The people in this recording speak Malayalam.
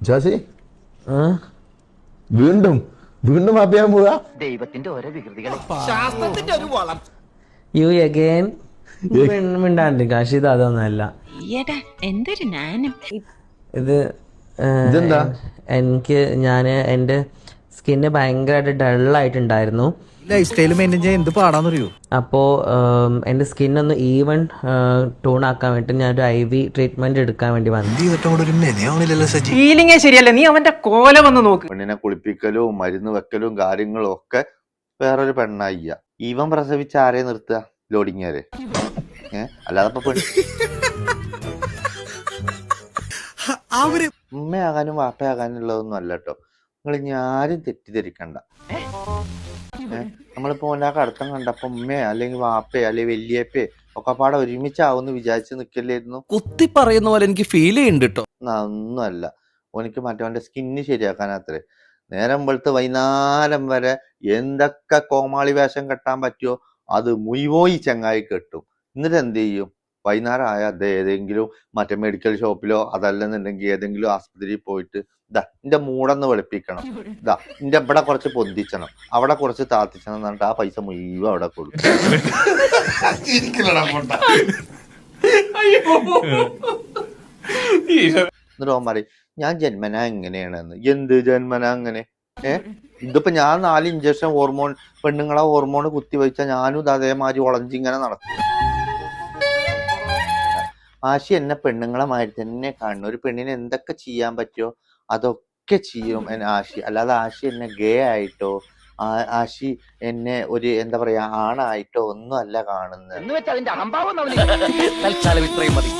ജോസി വീണ്ടും വീണ്ടും മാപ്പിയാൻ പോവാ. ദൈവത്തിന്റെ ഓരോ വികൃതികളെ ശാസ്ത്രത്തിന്റെ ഒരു വളം. യു അഗൈൻ മിണ്ടാണ്ട് കാശിത് അതൊന്നല്ല. എന്തൊരു നാനം ഇത് ഇതെന്താ? എനിക്ക് എൻ്റെ സ്കിന്ന് ഭയങ്കരമായിട്ട് ഡള്ളായിട്ടുണ്ടായിരുന്നു. ലൈഫ് സ്റ്റൈൽ മെയിൻറ്റെയിൻ ചെയ്യാൻ എന്ത് പാടാന്നറിയോ? അപ്പോൾ എൻ്റെ സ്കിന്നൊന്ന് ഈവൻ ടൂൺ ആക്കാൻ വേണ്ടി ഞാനൊരു IV ട്രീറ്റ്മെന്റ് എടുക്കാൻ വേണ്ടി വന്നു. ഫീലിംഗേ ശരിയല്ല. നീ അവന്റെ കോല വന്ന് നോക്ക്. പെണ്ണിനെ കുളിപ്പിക്കലും മരുന്ന് വെക്കലും കാര്യങ്ങളും ഒക്കെ വേറൊരു പെണ്ണായില്ല. ഇവൻ പ്രസവിച്ച ആരെ നിർത്തുക? ലോഡിങ്ങാരെ. അല്ലാതെ ഉമ്മയാകാനും വാപ്പയാകാനും ഉള്ളതൊന്നും അല്ല കേട്ടോ. നിങ്ങൾ ഞാരും തെറ്റിദ്ധരിക്കണ്ട. നമ്മളിപ്പോ ഓൻ്റെ ആ കടത്തം കണ്ടപ്പോ ഉമ്മയെ അല്ലെങ്കിൽ വാപ്പയെ അല്ലെങ്കിൽ വല്യപ്പയെ ഒക്കെ പാടെ ഒരുമിച്ചാവുമെന്ന് വിചാരിച്ച് നിൽക്കില്ലായിരുന്നു. കുത്തി പറയുന്ന പോലെ എനിക്ക് ഫീൽ ചെയ്യുന്നുണ്ട് കേട്ടോ. ഒന്നുമല്ല, ഓനിക്ക് മറ്റവന്റെ സ്കിന്ന് ശരിയാക്കാനത്രേ. നേരം വെളുത്ത് വൈകുന്നേരം വരെ എന്തൊക്കെ കോമാളി വേഷം കെട്ടാൻ പറ്റുമോ അത് മുഴുവോയി ചങ്ങായി കെട്ടും. എന്നിട്ട് എന്ത് ചെയ്യും? വൈകുന്നേരം ആയ അത് ഏതെങ്കിലും മറ്റേ മെഡിക്കൽ ഷോപ്പിലോ അതല്ലെന്നുണ്ടെങ്കിൽ ഏതെങ്കിലും ആസ്പത്രിയിൽ പോയിട്ട് ഇതാ എന്റെ മൂടൊന്ന് വെളുപ്പിക്കണം, ഇതാ എന്റെ ഇവിടെ കുറച്ച് പൊന്തിച്ചണം, അവിടെ കുറച്ച് താത്തിച്ചണം എന്നിട്ട് ആ പൈസ മുഴുവൻ അവിടെ കൊടുക്കും. എന്നിട്ട് ഓൻ പറയും ഞാൻ ജന്മന എങ്ങനെയാണെന്ന്. എന്ത് ജന്മന അങ്ങനെ? ഇതിപ്പോ ഞാൻ 4 ഇഞ്ചക്ഷൻ ഹോർമോൺ പെണ്ണുങ്ങളെ ഹോർമോൺ കുത്തിവെച്ചാൽ ഞാനും ഇത് അതേമാതിരി ഒളഞ്ചിങ്ങനെ നടക്കും. ആശി എന്നെ പെണ്ണുങ്ങളെ മാതിരി തന്നെ കാണുന്നു. ഒരു പെണ്ണിനെ എന്തൊക്കെ ചെയ്യാൻ പറ്റുമോ അതൊക്കെ ചെയ്യും ആശി. അല്ലാതെ ആശി എന്നെ ഗേ ആയിട്ടോ ആശി എന്നെ ഒരു എന്താ പറയാ ആണായിട്ടോ ഒന്നും അല്ല കാണുന്നത്. എന്ന് വെച്ചാൽ അതിന്റെ അഹംഭാവം തൽക്കാലം ഇത്രയും മതി.